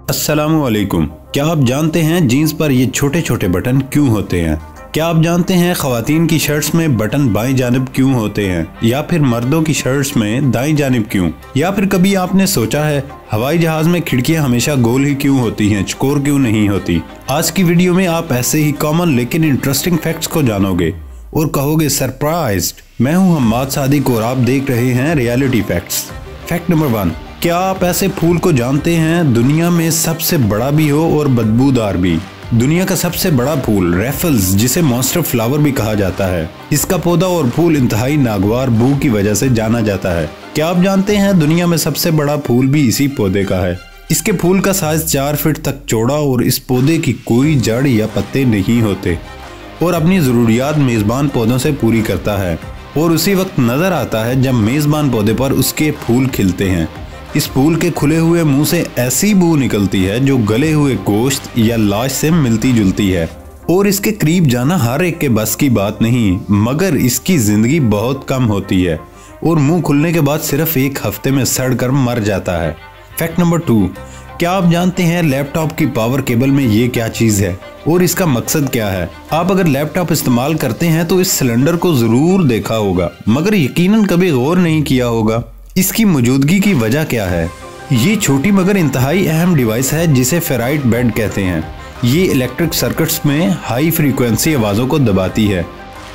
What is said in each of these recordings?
अस्सलामुअलैकुम। क्या आप जानते हैं जीन्स पर ये छोटे छोटे बटन क्यों होते हैं? क्या आप जानते हैं ख़वातीन की शर्ट्स में बटन बाईं जानिब क्यों होते हैं, या फिर मर्दों की शर्ट्स में दाईं जानिब क्यों? या फिर कभी आपने सोचा है हवाई जहाज में खिड़कियां हमेशा गोल ही क्यों होती हैं, चौकोर क्यों नहीं होती? आज की वीडियो में आप ऐसे ही कॉमन लेकिन इंटरेस्टिंग फैक्ट्स को जानोगे और कहोगे सरप्राइज्ड। मैं हूं हम्माद सादिक और आप देख रहे हैं रियलिटी फैक्ट्स। फैक्ट नंबर 1, क्या आप ऐसे फूल को जानते हैं दुनिया में सबसे बड़ा भी हो और बदबूदार भी? दुनिया का सबसे बड़ा फूल रैफल्स, जिसे मॉन्स्टर फ्लावर भी कहा जाता है, इसका पौधा और फूल इंतहाई नागवार बू की वजह से जाना जाता है। क्या आप जानते हैं दुनिया में सबसे बड़ा फूल भी इसी पौधे का है? इसके फूल का साइज 4 फीट तक चौड़ा और इस पौधे की कोई जड़ या पत्ते नहीं होते और अपनी जरूरियात मेजबान पौधों से पूरी करता है और उसी वक्त नजर आता है जब मेजबान पौधे पर उसके फूल खिलते हैं। इस फूल के खुले हुए मुंह से ऐसी बू निकलती है जो गले हुए गोश्त या लाश से मिलती जुलती है और इसके करीब जाना हर एक के बस की बात नहीं, मगर इसकी जिंदगी बहुत कम होती है और मुंह खुलने के बाद सिर्फ 1 हफ्ते में सड़कर मर जाता है। फैक्ट नंबर 2, क्या आप जानते हैं लैपटॉप की पावर केबल में ये क्या चीज है और इसका मकसद क्या है? आप अगर लैपटॉप इस्तेमाल करते हैं तो इस सिलेंडर को जरूर देखा होगा, मगर यकीनन कभी गौर नहीं किया होगा इसकी मौजूदगी की वजह क्या है। ये छोटी मगर इंतहाई अहम डिवाइस है जिसे फेराइट बेड कहते हैं। ये इलेक्ट्रिक सर्किट्स में हाई फ्रीक्वेंसी आवाज़ों को दबाती है।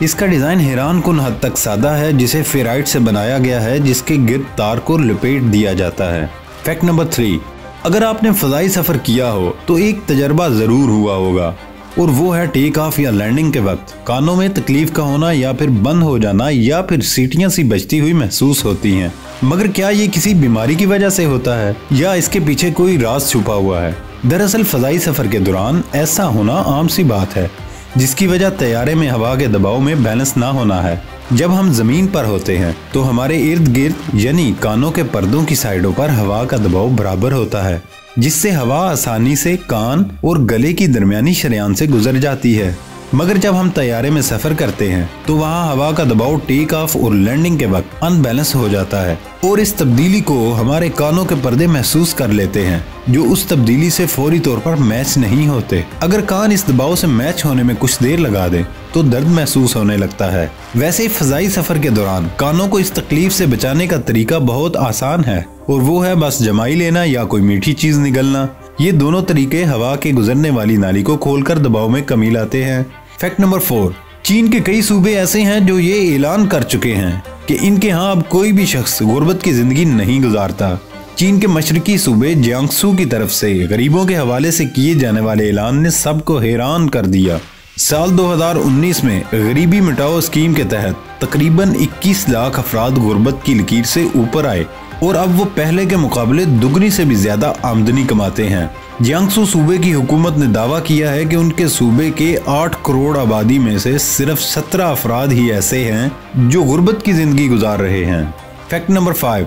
इसका डिज़ाइन हैरान कुन हद तक सादा है, जिसे फेराइट से बनाया गया है, जिसके गिर्द तार को लपेट दिया जाता है। फैक्ट नंबर 3, अगर आपने फ़ज़ाई सफ़र किया हो तो एक तजर्बा ज़रूर हुआ होगा और वो है टेक ऑफ या लैंडिंग के वक्त कानों में तकलीफ का होना या फिर बंद हो जाना या फिर सीटियां सी बजती हुई महसूस होती हैं। मगर क्या ये किसी बीमारी की वजह से होता है या इसके पीछे कोई राज छुपा हुआ है? दरअसल फ़ज़ाई सफ़र के दौरान ऐसा होना आम सी बात है, जिसकी वजह तैयारे में हवा के दबाव में बैलेंस ना होना है। जब हम ज़मीन पर होते हैं तो हमारे इर्द गिर्द यानी कानों के पर्दों की साइडों पर हवा का दबाव बराबर होता है, जिससे हवा आसानी से कान और गले की दरमियानी शरेयान से गुजर जाती है। मगर जब हम तैयारे में सफर करते हैं तो वहाँ हवा का दबाव टेक ऑफ और लैंडिंग के वक्त अनबैलेंस हो जाता है और इस तब्दीली को हमारे कानों के पर्दे महसूस कर लेते हैं, जो उस तब्दीली से फौरी तौर पर मैच नहीं होते। अगर कान इस दबाव से मैच होने में कुछ देर लगा दे तो दर्द महसूस होने लगता है। वैसे ही फ़ज़ाई सफर के दौरान कानों को इस तकलीफ से बचाने का तरीका बहुत आसान है और वो है बस जमाई लेना या कोई मीठी चीज निगलना। ये दोनों तरीके हवा के गुजरने वाली नाली को खोलकर दबाव में कमी लाते हैं। फैक्ट नंबर 4, चीन के कई सूबे ऐसे हैं जो ये ऐलान कर चुके हैं कि इनके यहाँ अब कोई भी शख्स गुर्बत की जिंदगी नहीं गुजारता। चीन के मशरकी सूबे जियांगसू की तरफ से गरीबों के हवाले से किए जाने वाले ऐलान ने सबको हैरान कर दिया। साल 2019 में गरीबी मिटाओ स्कीम के तहत तकरीबन 21 लाख अफराद गुर्बत की लकीर से ऊपर आए और अब वो पहले के मुकाबले दुगनी से भी ज्यादा आमदनी कमाते हैं। जियांगसू सूबे की हुकूमत ने दावा किया है कि उनके सूबे के 8 करोड़ आबादी में से सिर्फ 17 अफराद ही ऐसे हैं जो गुर्बत की जिंदगी गुजार रहे हैं। फैक्ट नंबर 5,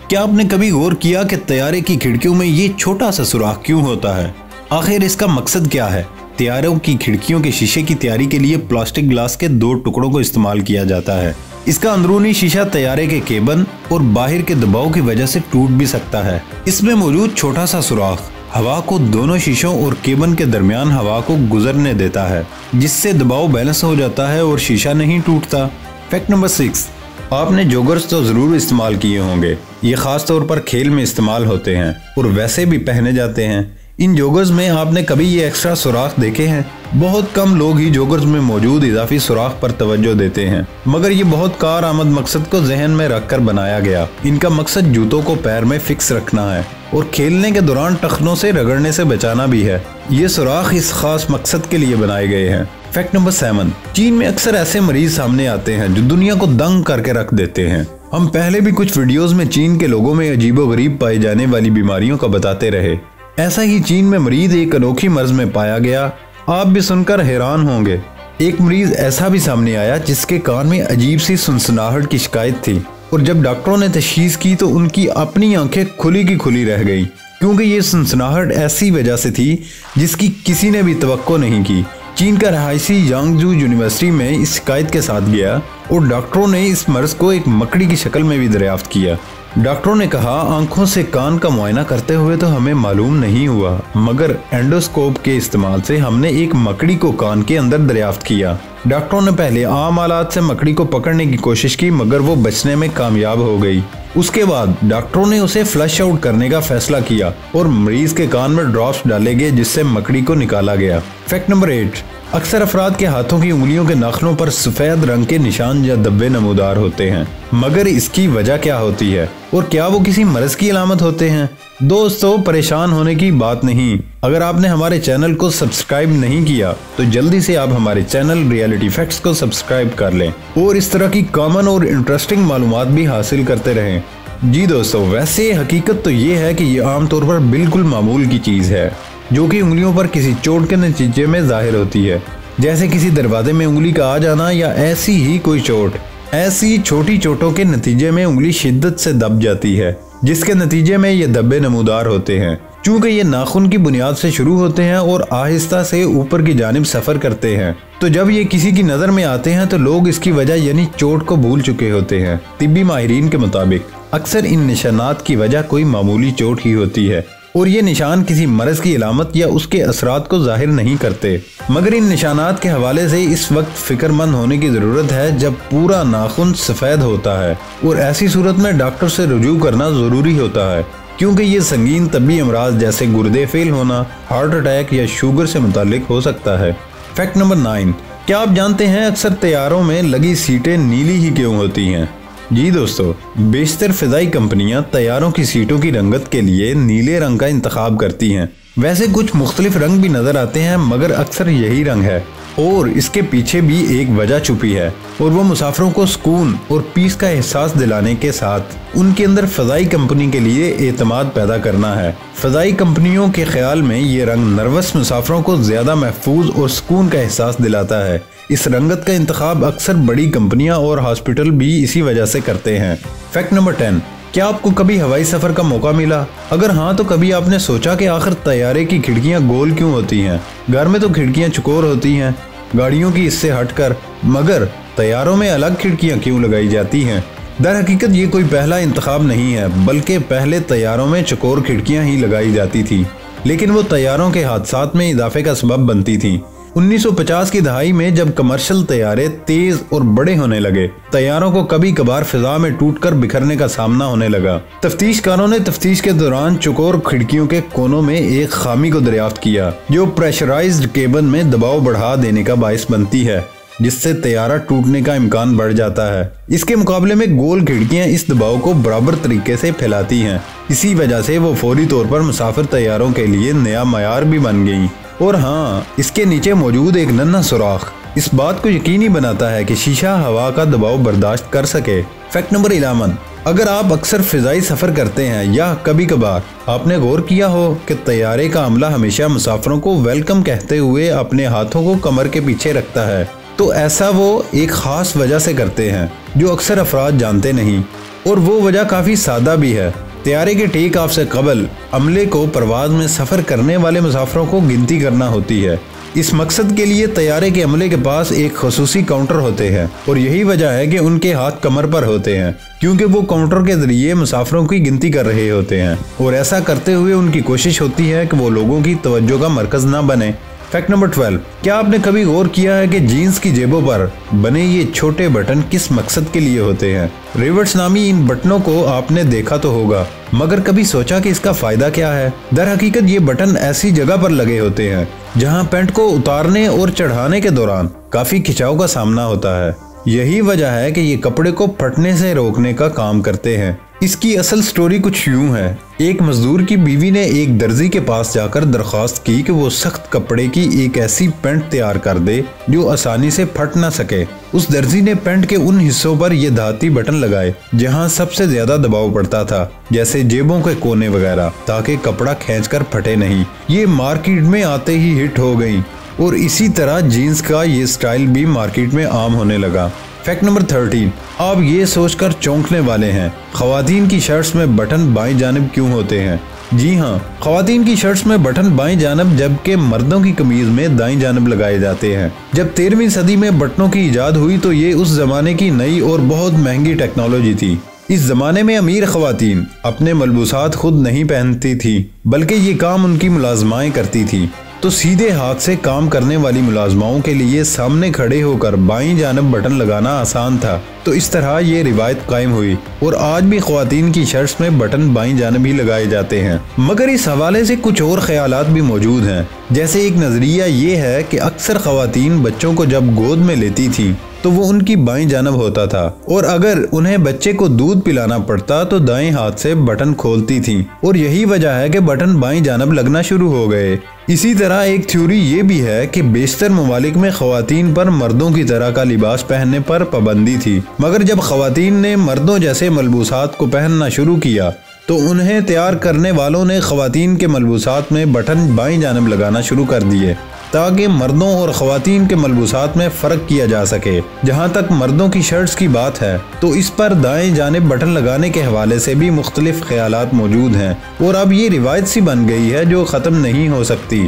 क्या आपने कभी गौर किया कि तैयारे की खिड़कियों में ये छोटा सा सुराख क्यों होता है? आखिर इसका मकसद क्या है? तैयारों की खिड़कियों के शीशे की तैयारी के लिए प्लास्टिक ग्लास के 2 टुकड़ों को इस्तेमाल किया जाता है। इसका अंदरूनी शीशा तैयारे के केबल और बाहर के दबाव की वजह से टूट भी सकता है। इसमें मौजूद छोटा सा सुराख हवा को दोनों शीशों और केबल के दरमियान हवा को गुजरने देता है, जिससे दबाव बैलेंस हो जाता है और शीशा नहीं टूटता। फैक्ट नंबर 6, आपने जोगर्स तो जरूर इस्तेमाल किए होंगे। ये खास तौर पर खेल में इस्तेमाल होते हैं और वैसे भी पहने जाते हैं। इन जोगर्स में आपने कभी ये एक्स्ट्रा सुराख देखे हैं? बहुत कम लोग ही जोगर्स में मौजूद इजाफी सुराख पर तवज्जो देते हैं, मगर ये बहुत कारआमद मकसद को जहन में रखकर बनाया गया। इनका मकसद जूतों को पैर में फिक्स रखना है और खेलने के दौरान टखनों से रगड़ने से बचाना भी है। ये सुराख इस खास मकसद के लिए बनाए गए हैं। फैक्ट नंबर 7, चीन में अक्सर ऐसे मरीज सामने आते हैं जो दुनिया को दंग करके रख देते हैं। हम पहले भी कुछ वीडियोस में चीन के लोगों में अजीबोगरीब पाई जाने वाली बीमारियों का बताते रहे। ऐसा ही चीन में मरीज एक अनोखी मर्ज में पाया गया। आप भी सुनकर हैरान होंगे। एक मरीज ऐसा भी सामने आया जिसके कान में अजीब सी सुनसनाहट की शिकायत थी और जब डॉक्टरों ने तशखीस की तो उनकी अपनी आंखें खुली की खुली रह गई, क्योंकि ये सुनसनाहट ऐसी वजह से थी जिसकी किसी ने भी तवक्को नहीं की। चीन का रहायशी यांगजू यूनिवर्सिटी में इस शिकायत के साथ गया और डॉक्टरों ने इस मर्ज को एक मकड़ी की शक्ल में भी दरियाफ्त किया। डॉक्टरों ने कहा आंखों से कान का मुआयना करते हुए तो हमें मालूम नहीं हुआ, मगर एंडोस्कोप के इस्तेमाल से हमने एक मकड़ी को कान के अंदर दरियाफ्त किया। डॉक्टरों ने पहले आम आलात से मकड़ी को पकड़ने की कोशिश की, मगर वो बचने में कामयाब हो गई। उसके बाद डॉक्टरों ने उसे फ्लश आउट करने का फैसला किया और मरीज के कान में ड्रॉप्स डाले गए, जिससे मकड़ी को निकाला गया। फैक्ट नंबर 8, अक्सर अफराद के हाथों की उंगलियों के नाखूनों पर सफेद रंग के निशान या धब्बे नमूदार होते हैं, मगर इसकी वजह क्या होती है और क्या वो किसी मर्ज की अलामत होते हैं? दोस्तों, परेशान होने की बात नहीं। अगर आपने हमारे चैनल को सब्सक्राइब नहीं किया तो जल्दी से आप हमारे चैनल रियलिटी फैक्ट्स को सब्सक्राइब कर लें और इस तरह की कॉमन और इंटरेस्टिंग मालूमात भी हासिल करते रहें। जी दोस्तों, वैसे हकीकत तो ये है कि ये आमतौर पर बिल्कुल मामूल की चीज़ है, जो कि उंगलियों पर किसी चोट के नतीजे में जाहिर होती है, जैसे किसी दरवाजे में उंगली का आ जाना या ऐसी ही कोई चोट। ऐसी छोटी चोटों के नतीजे में उंगली शिद्दत से दब जाती है, जिसके नतीजे में ये धब्बे नमूदार होते हैं। चूंकि ये नाखून की बुनियाद से शुरू होते हैं और आहिस्ता से ऊपर की जानिब सफर करते हैं, तो जब ये किसी की नजर में आते हैं तो लोग इसकी वजह यानी चोट को भूल चुके होते हैं। तिब्बी माहिरीन के मुताबिक अक्सर इन निशानात की वजह कोई मामूली चोट ही होती है और ये निशान किसी मर्ज की अलामत या उसके असरात को जाहिर नहीं करते। मगर इन निशानात के हवाले से इस वक्त फिक्रमंद होने की जरूरत है जब पूरा नाखून सफेद होता है, और ऐसी सूरत में डॉक्टर से रुजू करना जरूरी होता है, क्योंकि ये संगीन तबी अमराज जैसे गुर्दे फेल होना, हार्ट अटैक या शुगर से मुतालिक हो सकता है। फैक्ट नंबर 9, क्या आप जानते हैं अक्सर तैयारों में लगी सीटें नीली ही क्यों होती हैं? जी दोस्तों, बेशतर फिजाई कंपनियां तैयारों की सीटों की रंगत के लिए नीले रंग का इंतखाब करती हैं। वैसे कुछ मुख्तलिफ रंग भी नजर आते हैं, मगर अक्सर यही रंग है और इसके पीछे भी एक वजह छुपी है, और वो मुसाफिरों को सुकून और पीस का एहसास दिलाने के साथ उनके अंदर फजाई कंपनी के लिए एतमाद पैदा करना है। फजाई कंपनियों के ख्याल में ये रंग नर्वस मुसाफिरों को ज्यादा महफूज और सुकून का एहसास दिलाता है। इस रंगत का इंतखाब अक्सर बड़ी कंपनियां और हॉस्पिटल भी इसी वजह से करते हैं। फैक्ट नंबर 10, क्या आपको कभी हवाई सफर का मौका मिला? अगर हाँ, तो कभी आपने सोचा कि आखिर तैयारे की खिड़कियां गोल क्यों होती हैं? घर में तो खिड़कियां चौकोर होती हैं, गाड़ियों की इससे हटकर, मगर तैयारों में अलग खिड़कियां क्यों लगाई जाती हैं? दर हकीकत ये कोई पहला इंतखाब नहीं है, बल्कि पहले तैयारों में चौकोर खिड़कियां ही लगाई जाती थी, लेकिन वो तैयारों के हादसात में इजाफे का सबब बनती थी। 1950 की दहाई में जब कमर्शियल तैयारे तेज और बड़े होने लगे, तैयारों को कभी कभार फिजा में टूटकर बिखरने का सामना होने लगा। तफ्तीशकारों ने तफ्तीश के दौरान चौकोर खिड़कियों के कोनों में एक खामी को दरियाफ्त किया, जो प्रेशराइज्ड केबन में दबाव बढ़ा देने का बायस बनती है, जिससे तैयारा टूटने का इम्कान बढ़ जाता है। इसके मुकाबले में गोल खिड़कियां इस दबाव को बराबर तरीके से फैलाती हैं। इसी वजह से वो फौरी तौर पर मुसाफिर तैयारों के लिए नया मयार भी बन गई। और हाँ, इसके नीचे मौजूद एक नन्हा सुराख इस बात को यकीनी बनाता है कि शीशा हवा का दबाव बर्दाश्त कर सके। फैक्ट नंबर 11, अगर आप अक्सर फिजाई सफर करते हैं या कभी कभार आपने गौर किया हो कि तैयारे का अमला हमेशा मुसाफिरों को वेलकम कहते हुए अपने हाथों को कमर के पीछे रखता है, तो ऐसा वो एक खास वजह से करते हैं जो अक्सर अफराद जानते नहीं, और वो वजह काफी सादा भी है। तैयारे के टेक ऑफ से कबल अमले को परवाज में सफर करने वाले मुसाफिरों को गिनती करना होती है। इस मकसद के लिए तैयारे के अमले के पास एक खसूसी काउंटर होते हैं, और यही वजह है कि उनके हाथ कमर पर होते हैं, क्योंकि वो काउंटर के जरिए मुसाफिरों की गिनती कर रहे होते हैं, और ऐसा करते हुए उनकी कोशिश होती है कि वो लोगों की तवज्जो का मरकज ना बने। फैक्ट नंबर 12, क्या आपने कभी गौर किया है कि जीन्स की जेबों पर बने ये छोटे बटन किस मकसद के लिए होते हैं? रिवर्ट्स नामी इन बटनों को आपने देखा तो होगा, मगर कभी सोचा कि इसका फायदा क्या है? दर हकीकत ये बटन ऐसी जगह पर लगे होते हैं जहां पैंट को उतारने और चढ़ाने के दौरान काफी खिंचाव का सामना होता है। यही वजह है कि ये कपड़े को फटने से रोकने का काम करते हैं। इसकी असल स्टोरी कुछ यूं है। एक मजदूर की बीवी ने एक दर्जी के पास जाकर दरख्वास्त की कि वो सख्त कपड़े की एक ऐसी पैंट तैयार कर दे जो आसानी से फट ना सके। उस दर्जी ने पैंट के उन हिस्सों पर ये धाती बटन लगाए जहां सबसे ज्यादा दबाव पड़ता था, जैसे जेबों के कोने वगैरह, ताकि कपड़ा खींचकर फटे नहीं। ये मार्केट में आते ही हिट हो गई, और इसी तरह जीन्स का ये स्टाइल भी मार्केट में आम होने लगा। फैक्ट नंबर 13, आप ये सोचकर चौंकने वाले हैं, खवातीन की शर्ट्स में बटन बाएं जानिब क्यों होते हैं? जी हाँ, खवातीन की शर्ट्स में बटन बाएं जानिब, जबकि मर्दों की कमीज में दाईं जानिब लगाए जाते हैं। जब 13वीं सदी में बटनों की इजाद हुई तो ये उस जमाने की नई और बहुत महंगी टेक्नोलॉजी थी। इस जमाने में अमीर ख़वातीन अपने मलबूसात खुद नहीं पहनती थी, बल्कि ये काम उनकी मुलाजमाएं करती थी। तो सीधे हाथ से काम करने वाली मुलाजमाओं के लिए सामने खड़े होकर बाईं जानब बटन लगाना आसान था। तो इस तरह ये रिवायत कायम हुई और आज भी ख़वातीन की शर्ट्स में बटन बाईं जानब ही लगाए जाते हैं। मगर इस हवाले से कुछ और ख्यालात भी मौजूद हैं। जैसे एक नज़रिया ये है कि अक्सर ख़वातीन बच्चों को जब गोद में लेती थी तो वो उनकी बाईं जानब होता था, और अगर उन्हें बच्चे को दूध पिलाना पड़ता तो दाएं हाथ से बटन खोलती थी, और यही वजह है कि बटन बाईं जानब लगना शुरू हो गए। इसी तरह एक थ्योरी ये भी है कि बेशतर ममालिक में ख़वातीन पर मर्दों की तरह का लिबास पहनने पर पाबंदी थी, मगर जब ख़वातीन ने मर्दों जैसे मलबूसात को पहनना शुरू किया तो उन्हें तैयार करने वालों ने ख़वातीन के मलबूसात में बटन बाईं जानब लगाना शुरू कर दिए ताकि मर्दों और ख़वातीन के मलबूसात में फ़र्क किया जा सके। जहाँ तक मर्दों की शर्ट्स की बात है तो इस पर दाएं जानिब बटन लगाने के हवाले से भी मुख्तलिफ ख्यालात मौजूद हैं, और अब ये रिवायत सी बन गई है जो ख़त्म नहीं हो सकती।